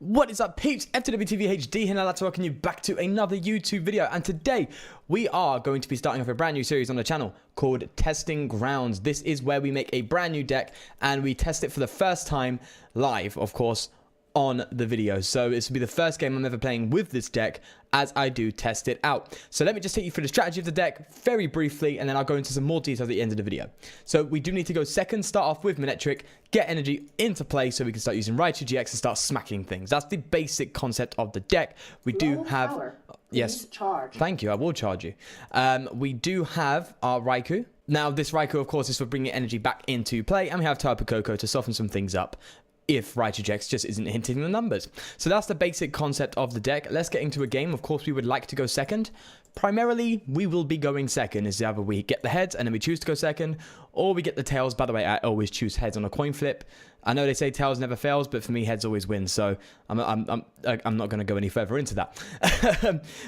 What is up, peeps? FTWTVHD here, and I'd like to welcome you back to another YouTube video. And today we are going to be starting off a brand new series on the channel called Testing Grounds. This is where we make a brand new deck and we test it for the first time live, of course, on the video. So this will be the first game I'm ever playing with this deck as I do test it out. So let me just take you through the strategy of the deck very briefly, and then I'll go into some more details at the end of the video. So we do need to go second, start off with Manectric, get energy into play so we can start using Raichu GX and start smacking things. That's the basic concept of the deck. We do have... Yes, charge. Thank you, I will charge you. We do have our Raichu. Now this Raichu, of course, is for bringing energy back into play, and we have Tapu Koko to soften some things up if Raichu GX just isn't hitting the numbers. So that's the basic concept of the deck. Let's get into a game. Of course, we would like to go second. Primarily, we will be going second. Is either we get the heads and then we choose to go second, or we get the tails. By the way, I always choose heads on a coin flip. I know they say tails never fails, but for me, heads always win. So I'm not going to go any further into that.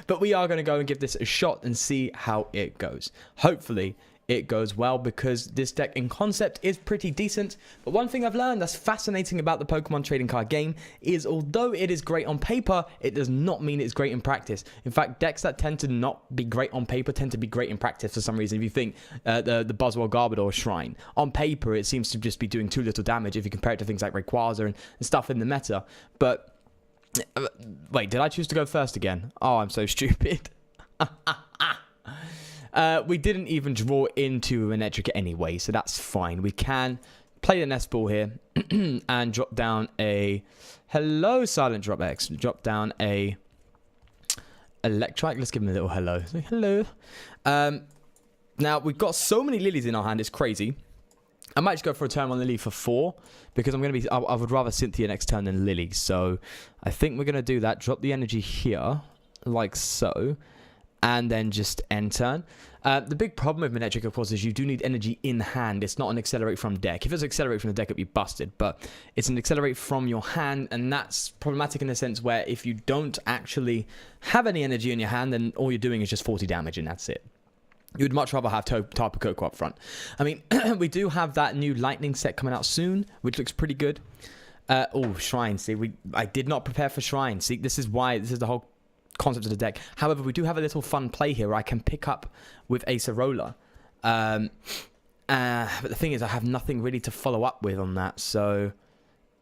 But we are going to go and give this a shot and see how it goes. Hopefully it goes well, because this deck in concept is pretty decent. But one thing I've learned that's fascinating about the Pokemon trading card game is, although it is great on paper, it does not mean it's great in practice. In fact, decks that tend to not be great on paper tend to be great in practice for some reason. If you think the Buzzwole Garbodor Shrine, on paper it seems to just be doing too little damage if you compare it to things like Rayquaza and stuff in the meta. But wait, did I choose to go first again? Oh, I'm so stupid. We didn't even draw into a Manectric anyway, so that's fine. We can play the nest ball here and drop down a... Hello, Silent Drop X. Drop down a Electrike. Let's give him a little hello. Say hello. Now, we've got so many lilies in our hand. It's crazy. I might just go for a turn on Lily for 4, because I'm going to be... I would rather Cynthia next turn than Lily. So I think we're going to do that. Drop the energy here, like so. And then just end turn. The big problem with Manectric, of course, is you do need energy in hand. It's not an accelerate from deck. If it's accelerate from the deck, it'd be busted. But it's an accelerate from your hand, and that's problematic in the sense where if you don't actually have any energy in your hand, then all you're doing is just 40 damage, and that's it. You would much rather have Tapu Koko up front. I mean, we do have that new Lightning set coming out soon, which looks pretty good. Oh, Shrine. See, I did not prepare for Shrine. See, this is the whole concept of the deck. However, we do have a little fun play here where I can pick up with Acerola. But the thing is, I have nothing really to follow up with on that. So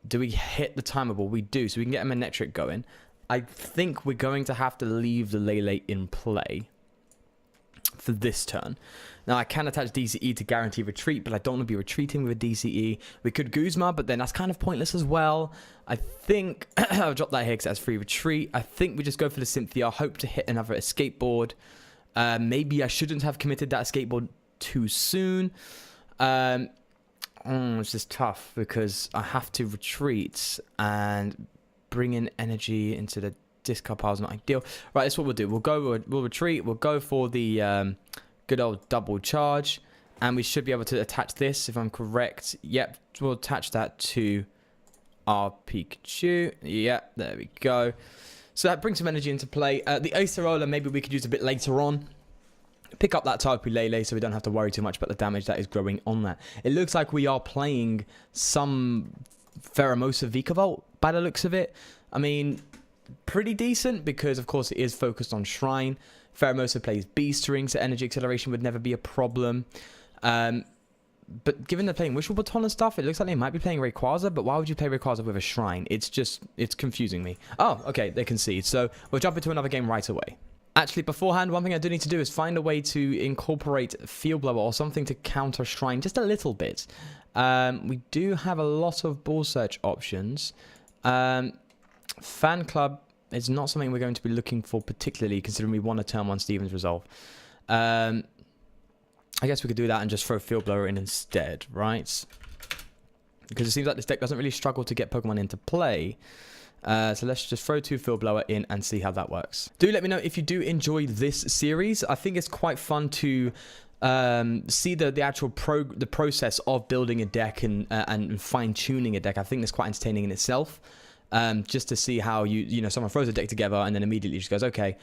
do we hit the timer ball? We do. So we can get a Manectric going. I think we're going to have to leave the Lele in play for this turn. Now, I can attach DCE to guarantee retreat, but I don't want to be retreating with a DCE. We could Guzma, but then that's kind of pointless as well. I think I'll drop that here because that's free retreat. I think we just go for the Cynthia. Hope to hit another escape board. Maybe I shouldn't have committed that escape board too soon. It's just tough because I have to retreat and bring in energy into the discard pile is not ideal. Right, that's what we'll do. We'll retreat. We'll go for the good old double charge, and we should be able to attach this if I'm correct. Yep, we'll attach that to our Pikachu. Yep, there we go. So that brings some energy into play. The Acerola maybe we could use a bit later on. Pick up that Tapu Lele so we don't have to worry too much about the damage that is growing on that. It looks like we are playing some Pheromosa Vikavolt by the looks of it. I mean, pretty decent because, of course, it is focused on Shrine. Pheromosa plays Beast Ring, so energy acceleration would never be a problem. But given they're playing Wishful Baton and stuff, it looks like they might be playing Rayquaza, but why would you play Rayquaza with a Shrine? It's confusing me. Oh, okay, they concede. So we'll jump into another game right away. Actually, beforehand, one thing I do need to do is find a way to incorporate Field Blower or something to counter Shrine just a little bit. We do have a lot of Ball Search options. Fan Club is not something we're going to be looking for particularly, considering we want to turn 1 Steven's Resolve. I guess we could do that and just throw Field Blower in instead, right? Because it seems like this deck doesn't really struggle to get Pokemon into play. So let's just throw 2 Field Blower in and see how that works. Do let me know if you do enjoy this series. I think it's quite fun to see the actual process of building a deck and fine-tuning a deck. I think it's quite entertaining in itself. Just to see how someone throws a deck together and then immediately just goes, okay,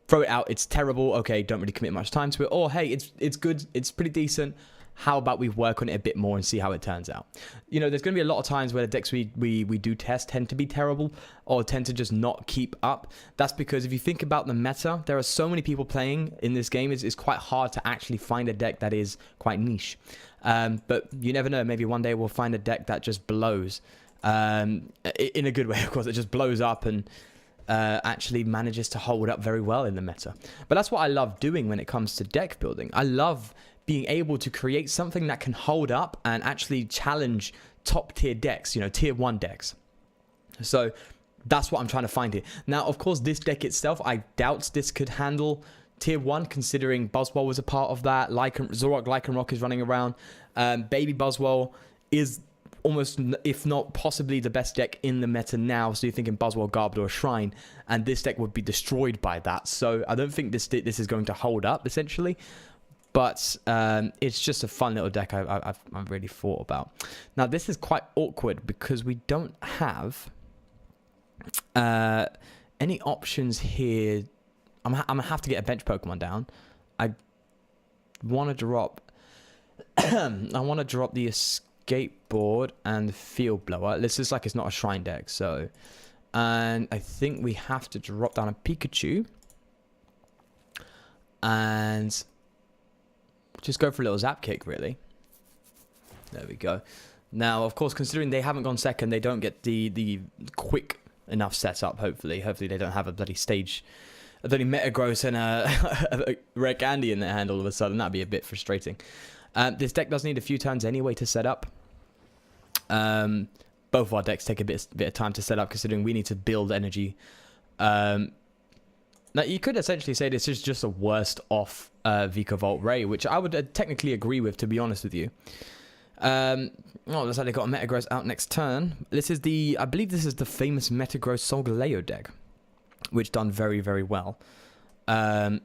throw it out, it's terrible, okay, don't really commit much time to it, or hey, it's good, it's pretty decent, how about we work on it a bit more and see how it turns out? You know, there's going to be a lot of times where the decks we do test tend to be terrible or tend to just not keep up. That's because if you think about the meta, there are so many people playing in this game. It's quite hard to actually find a deck that is quite niche. But you never know. Maybe one day we'll find a deck that just blows. In a good way, of course. It just blows up and actually manages to hold up very well in the meta. But that's what I love doing when it comes to deck building. I love being able to create something that can hold up and actually challenge top tier decks, you know, tier 1 decks. So that's what I'm trying to find here. Now, of course, this deck itself, I doubt this could handle tier 1, considering Buzzwole was a part of that. Zorok Lycanroc is running around. Baby Buzzwole is almost, if not possibly, the best deck in the meta now. So you're thinking Buzzwole, Garbodor, or Shrine, and this deck would be destroyed by that. So I don't think this is going to hold up, essentially. But it's just a fun little deck I've really thought about. Now, this is quite awkward because we don't have any options here. I'm going to have to get a bench Pokemon down. I want to drop... I want to drop the Escape Board and the Field Blower. This is like it's not a Shrine deck, so... And I think we have to drop down a Pikachu. And... just go for a little Zap Kick, really. There we go. Now, of course, considering they haven't gone second, they don't get the quick enough setup, hopefully. Hopefully they don't have a bloody stage, a bloody Metagross and a Rare Candy in their hand all of a sudden. That'd be a bit frustrating. This deck does need a few turns anyway to set up. Both of our decks take a bit of time to set up, considering we need to build energy. Now, you could essentially say this is just a worst off Vikavolt Ray, which I would technically agree with, to be honest with you. Oh, looks like they got a Metagross out next turn. This is I believe this is the famous Metagross Solgaleo deck, which done very, very well in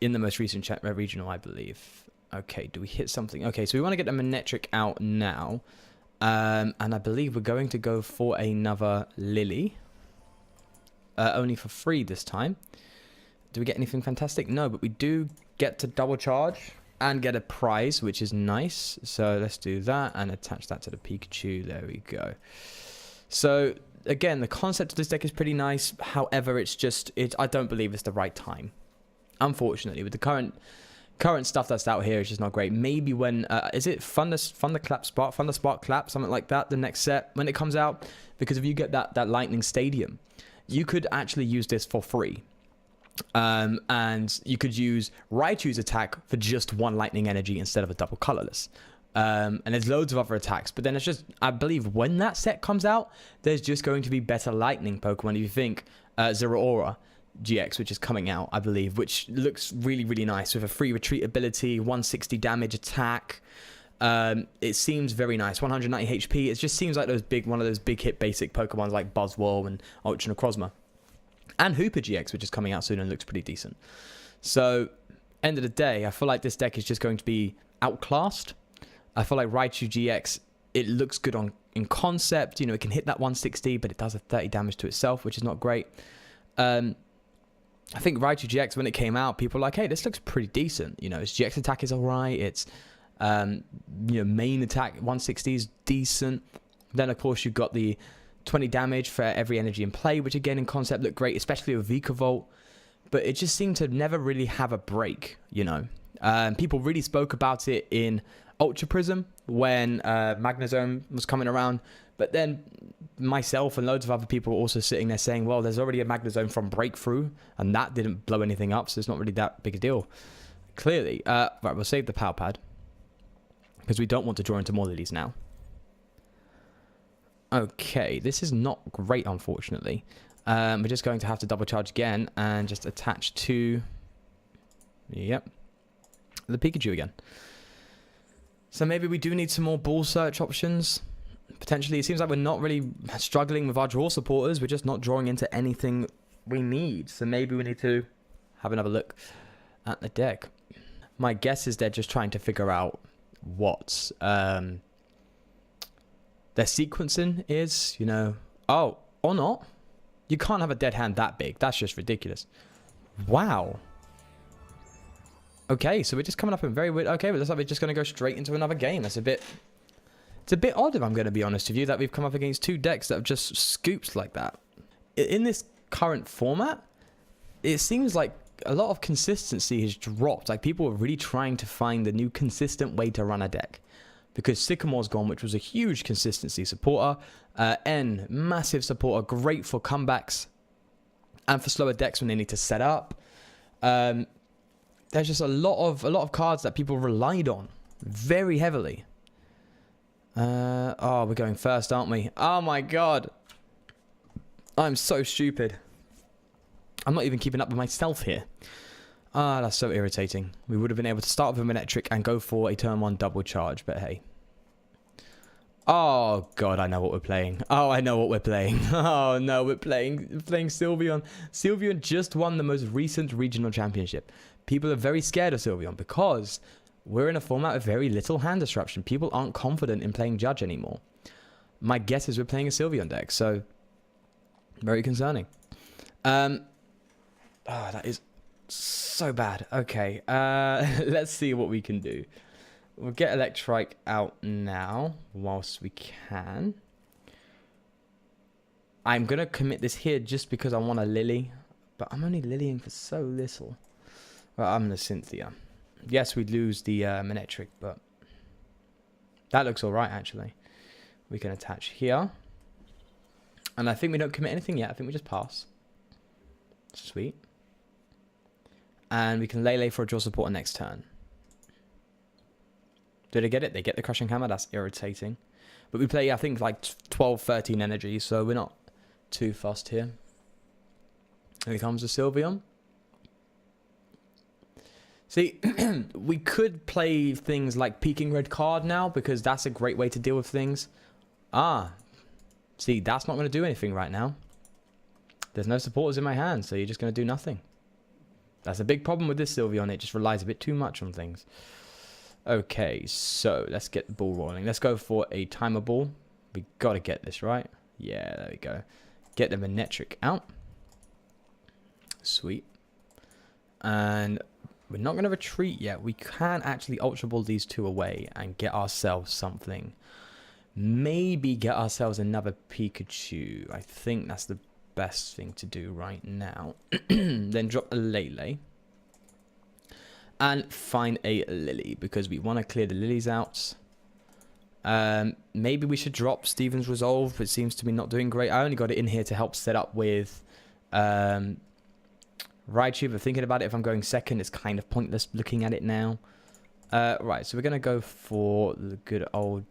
the most recent regional, I believe. Okay, do we hit something? Okay, so we want to get the Manectric out now. And I believe we're going to go for another Lily. Only for free this time. Do we get anything fantastic? No, but we do get to double charge and get a prize, which is nice. So let's do that and attach that to the Pikachu. There we go. So again, the concept of this deck is pretty nice. However, I don't believe it's the right time. Unfortunately, with the current stuff that's out here, it's just not great. Maybe when is it Thunder Spark Clap, something like that, the next set when it comes out, because if you get that Lightning Stadium, you could actually use this for free. And you could use Raichu's attack for just 1 lightning energy instead of a double colorless. And there's loads of other attacks, but then it's just, I believe when that set comes out, there's just going to be better lightning Pokemon. If you think Zeraora GX, which is coming out, I believe, which looks really, really nice with a free retreat ability, 160 damage attack. It seems very nice. 190 HP. It just seems like one of those big hit basic Pokemon like Buzzwole and Ultra Necrozma. And Hooper GX, which is coming out soon and looks pretty decent. So, end of the day, I feel like this deck is just going to be outclassed. I feel like Raichu GX, it looks good in concept. You know, it can hit that 160, but it does a 30 damage to itself, which is not great. I think Raichu GX, when it came out, people were like, hey, this looks pretty decent. You know, its GX attack is alright. Its main attack 160 is decent. Then, of course, you've got the 20 damage for every energy in play, which again in concept looked great, especially with Vikavolt. But it just seemed to never really have a break, you know. People really spoke about it in Ultra Prism when Magnezone was coming around. But then myself and loads of other people were also sitting there saying, well, there's already a Magnezone from Breakthrough, and that didn't blow anything up, so it's not really that big a deal. Clearly. Right, we'll save the Power Pad, because we don't want to draw into more Lilies now. Okay, this is not great, unfortunately. We're just going to have to double charge again and just attach to... Yep. The Pikachu again. So maybe we do need some more ball search options. Potentially, it seems like we're not really struggling with our draw supporters. We're just not drawing into anything we need. So maybe we need to have another look at the deck. My guess is they're just trying to figure out what their sequencing is, you know. Oh, or not. You can't have a dead hand that big. That's just ridiculous. Wow. Okay, so we're just coming up in very weird. Okay, but looks like we're just going to go straight into another game. That's a bit... It's a bit odd, if I'm going to be honest with you, that we've come up against two decks that have just scooped like that. In this current format, it seems like a lot of consistency has dropped. Like, people are really trying to find the new consistent way to run a deck. Because Sycamore's gone, which was a huge consistency supporter. N, massive supporter, great for comebacks and for slower decks when they need to set up. There's just a lot of cards that people relied on very heavily. Oh, we're going first, aren't we? Oh my god. I'm so stupid. I'm not even keeping up with myself here. Ah, that's so irritating. We would have been able to start with a Manectric and go for a turn 1 double charge, but hey. Oh god, I know what we're playing. Oh, I know what we're playing. Oh no, we're playing Sylveon. Sylveon just won the most recent regional championship. People are very scared of Sylveon because we're in a format with very little hand disruption. People aren't confident in playing Judge anymore. My guess is we're playing a Sylveon deck, so very concerning. Oh, that is so bad. Okay, let's see what we can do. We'll get Electrike out now whilst we can. I'm going to commit this here just because I want a Lily, but I'm only Lilying for so little. Well, I'm the Cynthia. Yes, we'd lose the Manectric, but that looks alright, actually. We can attach here. And I think we don't commit anything yet. I think we just pass. Sweet. And we can Lele for a draw supporter next turn. Did they get it? They get the Crushing Hammer. That's irritating. But we play, I think, like 12, 13 energy, so we're not too fussed here. Here comes the Sylveon. See, we could play things like Peaking Red Card now, because that's a great way to deal with things. Ah, see, that's not going to do anything right now. There's no supporters in my hand, so you're just going to do nothing. That's a big problem with this Sylveon. It just relies a bit too much on things. Okay, so let's get the ball rolling. Let's go for a Timer Ball. We got to get this, right? Yeah, there we go. Get the Manectric out. Sweet. And we're not going to retreat yet. We can actually Ultra Ball these two away and get ourselves something. Maybe get ourselves another Pikachu. I think that's the best thing to do right now. Then drop a Lele. And find a Lily, because we want to clear the Lilies out. Maybe we should drop Steven's Resolve, but it seems to be not doing great. I only got it in here to help set up with Raichu, but thinking about it, if I'm going second, it's kind of pointless looking at it now. Right, so we're going to go for the good old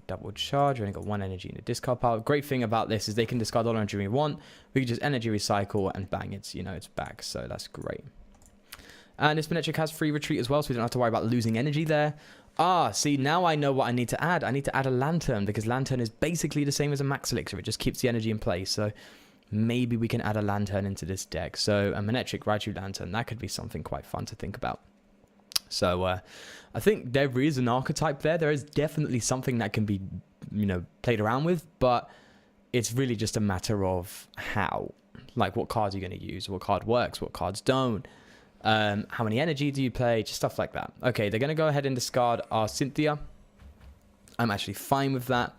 double charge. We only got one energy in the discard pile. Great thing about this is they can discard all energy we want. We can just energy recycle and bang, it's back. So that's great. And this Manectric has free retreat as well, so we don't have to worry about losing energy there. Ah, see, now I know what I need to add. I need to add a Lantern, because Lantern is basically the same as a Max Elixir. It just keeps the energy in place. So maybe we can add a Lantern into this deck. So a Manectric Raichu Lantern, that could be something quite fun to think about. So I think there is an archetype there. There is definitely something that can be, played around with, but it's really just a matter of how. Like, what cards are you going to use? What card works? What cards don't? How many energy do you play? Just stuff like that. Okay, they're going to go ahead and discard our Cynthia. I'm actually fine with that,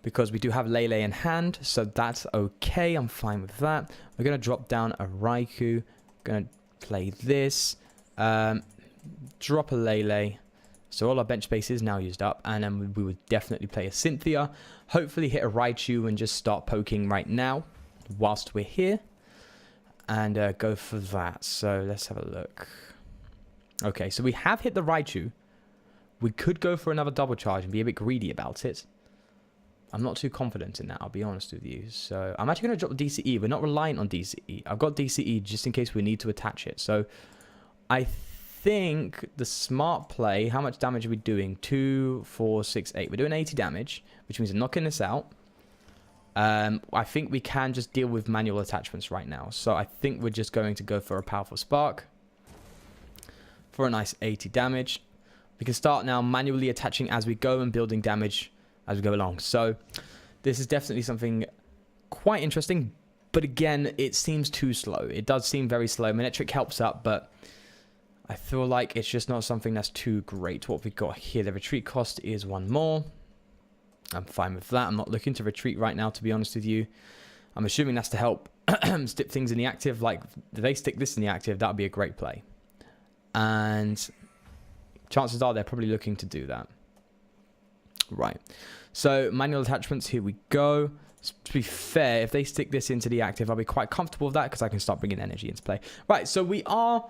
because we do have Lele in hand, so that's okay. I'm fine with that. We're going to drop down a Raichu. Going to play this. Drop a Lele. So all our bench space is now used up, and then we would definitely play a Cynthia. Hopefully hit a Raichu and just start poking right now whilst we're here. And go for that. So let's have a look. Okay, so we have hit the Raichu. We could go for another double charge and be a bit greedy about it. I'm not too confident in that, I'll be honest with you. So I'm actually going to drop DCE. We're not reliant on DCE. I've got DCE just in case we need to attach it. So I think the smart play, how much damage are we doing? 2, 4, 6, 8. We're doing 80 damage, which means we're knocking this out. I think we can just deal with manual attachments right now. So I think we're just going to go for a Powerful Spark for a nice 80 damage. We can start now manually attaching as we go and building damage as we go along. So this is definitely something quite interesting. But again, it seems too slow. It does seem very slow. Manectric helps up, but I feel like it's just not something that's too great. What we got here, the retreat cost is 1 more. I'm fine with that. I'm not looking to retreat right now, to be honest with you. I'm assuming that's to help stick things in the active. Like, if they stick this in the active, that would be a great play. And chances are they're probably looking to do that. Right. So, manual attachments, here we go. To be fair, if they stick this into the active, I'll be quite comfortable with that because I can start bringing energy into play. Right, so we are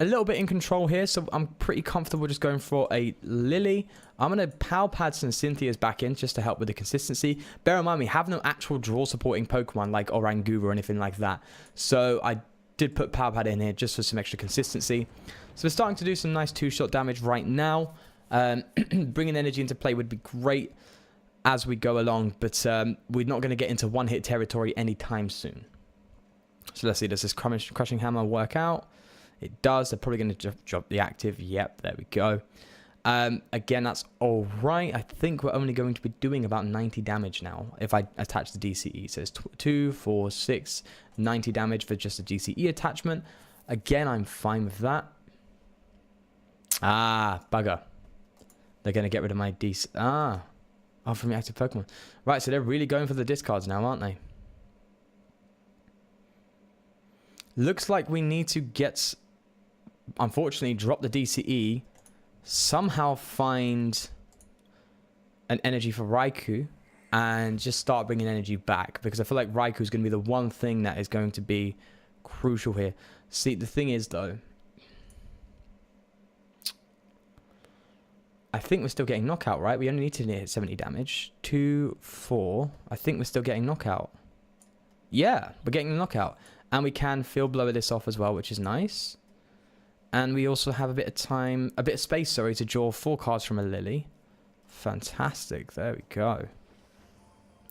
a little bit in control here, so I'm pretty comfortable just going for a Lily. I'm going to Power Pad some Cynthia's back in just to help with the consistency. Bear in mind, we have no actual draw supporting Pokemon like Oranguru or anything like that. So I did put Power Pad in here just for some extra consistency. So we're starting to do some nice 2-shot damage right now. Bringing energy into play would be great as we go along, but we're not going to get into one-hit territory anytime soon. So let's see, does this Crushing Hammer work out? It does. They're probably going to drop the active. Yep, there we go. Again, that's all right. I think we're only going to be doing about 90 damage now if I attach the DCE. So it's 2, 4, 6, 90 damage for just a DCE attachment. Again, I'm fine with that. Ah, bugger. They're going to get rid of my DC. Oh, from the active Pokemon. Right, so they're really going for the discards now, aren't they? Looks like we need to get, unfortunately, drop the DCE, somehow find an energy for Raichu, and just start bringing energy back, because I feel like Raichu is going to be the one thing that is going to be crucial here. See, the thing is, though, I think we're still getting knockout, right? We only need to hit 70 damage. 2, 4. I think we're still getting knockout. Yeah, we're getting the knockout. And we can field blower this off as well, which is nice. And we also have a bit of time, a bit of space, sorry, to draw 4 cards from a Lily. Fantastic. There we go.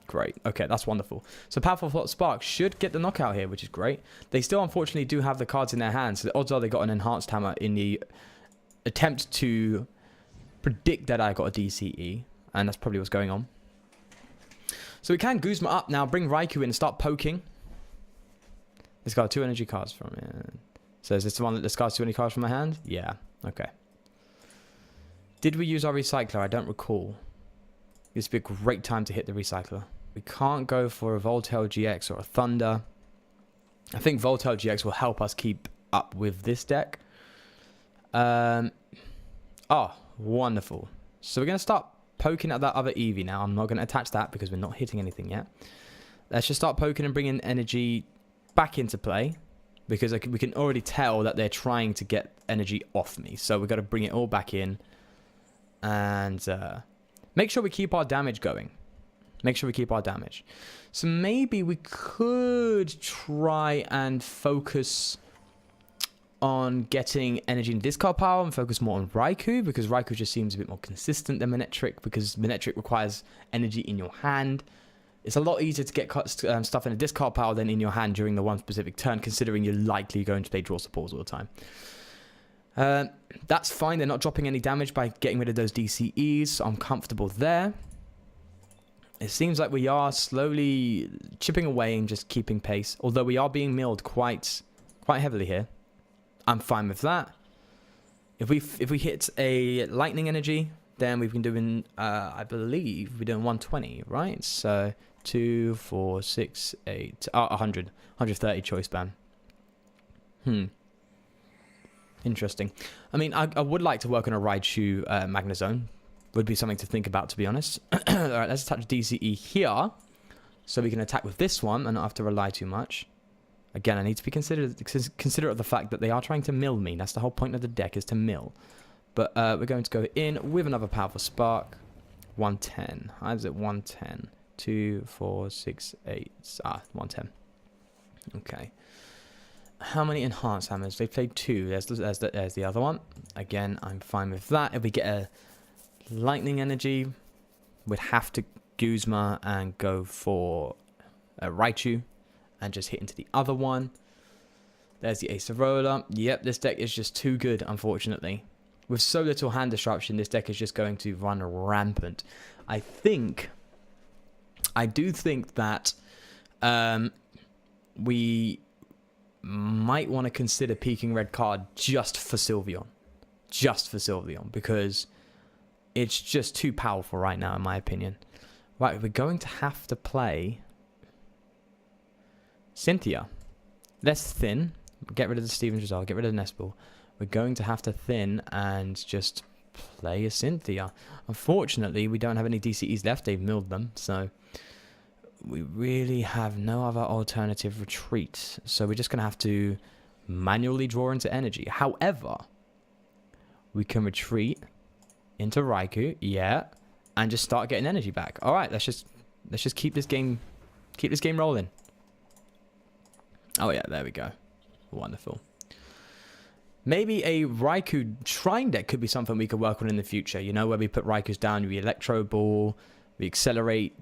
Great. Okay, that's wonderful. So Powerful Spark should get the knockout here, which is great. They still, unfortunately, do have the cards in their hands. So the odds are they got an Enhanced Hammer in the attempt to predict that I got a DCE. And that's probably what's going on. So we can Guzma up now, bring Raichu in and start poking. It's got 2 energy cards from it. So is this the one that discards 2 energy cards from my hand? Yeah. Okay. Did we use our recycler? I don't recall. This would be a great time to hit the recycler. We can't go for a Voltail GX or a Thunder. I think Voltail GX will help us keep up with this deck. Oh, wonderful. So we're going to start poking at that other Eevee now. I'm not going to attach that because we're not hitting anything yet. Let's just start poking and bringing energy back into play, because we can already tell that they're trying to get energy off me. So we've got to bring it all back in and make sure we keep our damage going. Make sure we keep our damage. So maybe we could try and focus on getting energy and discard power and focus more on Raichu, because Raichu just seems a bit more consistent than Manectric, because Manectric requires energy in your hand. It's a lot easier to get stuff in a discard pile than in your hand during the one specific turn, considering you're likely going to play draw supports all the time. That's fine. They're not dropping any damage by getting rid of those DCEs, so I'm comfortable there. It seems like we are slowly chipping away and just keeping pace, although we are being milled quite heavily here. I'm fine with that. If we hit a lightning energy, then we've been doing, I believe, we're doing 120, right? So 2, 4, 6, 8, 100, 130 choice ban. Interesting. I mean, I would like to work on a Raichu Magnezone. Would be something to think about, to be honest. All right, let's attach DCE here, so we can attack with this one and not have to rely too much. Again, I need to be considerate of the fact that they are trying to mill me. That's the whole point of the deck, is to mill. But we're going to go in with another Powerful Spark. 110. How is it 110? 2, 4, 6, 8. 110. Okay. How many Enhanced Hammers? They played 2. There's the other one. Again, I'm fine with that. If we get a Lightning Energy, we'd have to Guzma and go for a Raichu and just hit into the other one. There's the Acerola. Yep, this deck is just too good, unfortunately. With so little hand disruption, this deck is just going to run rampant. I do think that we might want to consider peeking red card just for Sylveon. Just for Sylveon, because it's just too powerful right now, in my opinion. Right, we're going to have to play Cynthia. Let's thin. Get rid of the Stevens result. Get rid of the Nespel. We're going to have to thin and just play a Cynthia. Unfortunately, we don't have any DCEs left. They've milled them, so we really have no other alternative retreat. So we're just going to have to manually draw into energy. However, we can retreat into Raichu, yeah, and just start getting energy back. All right, let's just keep this game rolling. Oh yeah, there we go. Wonderful. Maybe a Raikou Shrine deck could be something we could work on in the future. You know, where we put Raikous down, we Electro Ball, we accelerate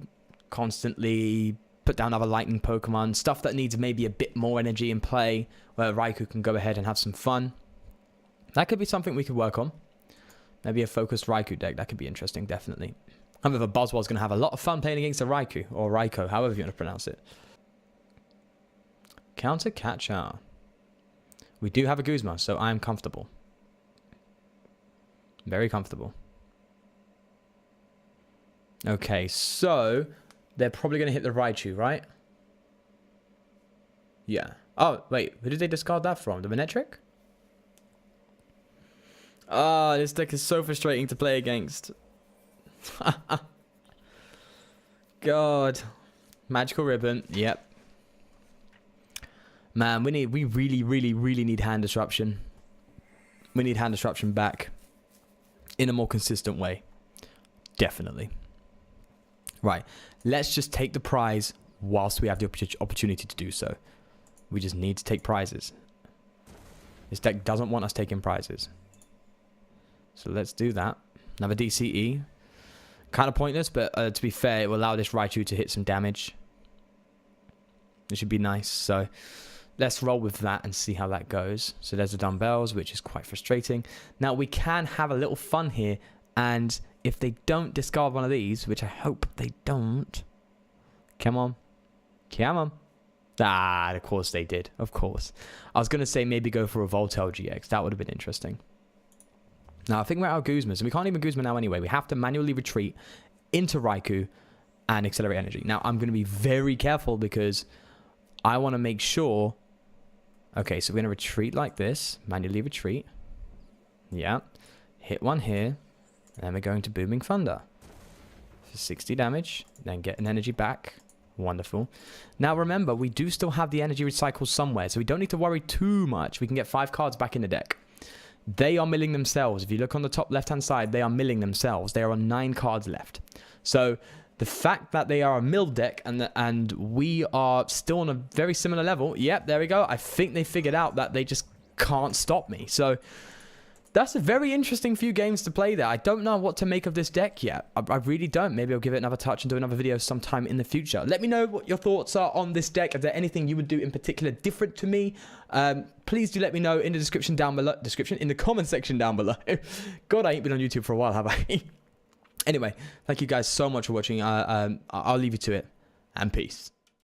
constantly, put down other lightning Pokemon, stuff that needs maybe a bit more energy in play, where Raikou can go ahead and have some fun. That could be something we could work on. Maybe a focused Raikou deck. That could be interesting, definitely. However, Buzzwell's going to have a lot of fun playing against a Raikou, or Raikou, however you want to pronounce it. Counter Catcher. We do have a Guzma, so I am comfortable. Very comfortable. Okay, so they're probably going to hit the Raichu, right? Yeah. Oh, wait. Who did they discard that from? The Manectric? Ah, this deck is so frustrating to play against. God. Magical Ribbon. Yep. Man, we really, really, really need Hand Disruption. We need Hand Disruption back in a more consistent way. Definitely. Right. Let's just take the prize whilst we have the opportunity to do so. We just need to take prizes. This deck doesn't want us taking prizes. So let's do that. Another DCE. Kind of pointless, but to be fair, it will allow this Raichu to hit some damage. It should be nice. So let's roll with that and see how that goes. So there's the dumbbells, which is quite frustrating. Now we can have a little fun here, and if they don't discard one of these, which I hope they don't. Come on. Come on. Ah, of course they did. Of course. I was going to say maybe go for a Voltail GX. That would have been interesting. Now, I think we're out of Guzmas, and we can't even Guzma now anyway. We have to manually retreat into Raikou and accelerate energy. Now, I'm going to be very careful because I want to make sure... Okay, so we're going to retreat like this. Manually retreat. Yeah. Hit one here. And then we're going to Booming Thunder. For 60 damage. Then get an energy back. Wonderful. Now, remember, we do still have the energy recycle somewhere, so we don't need to worry too much. We can get 5 cards back in the deck. They are milling themselves. If you look on the top left-hand side, they are milling themselves. They are on 9 cards left. So the fact that they are a mill deck and we are still on a very similar level. Yep, there we go. I think they figured out that they just can't stop me. So that's a very interesting few games to play there. I don't know what to make of this deck yet. I really don't. Maybe I'll give it another touch and do another video sometime in the future. Let me know what your thoughts are on this deck. Is there anything you would do in particular different to me? Please do let me know in the description down below. In the comment section down below. God, I ain't been on YouTube for a while, have I? Anyway, thank you guys so much for watching. I'll leave you to it. And peace.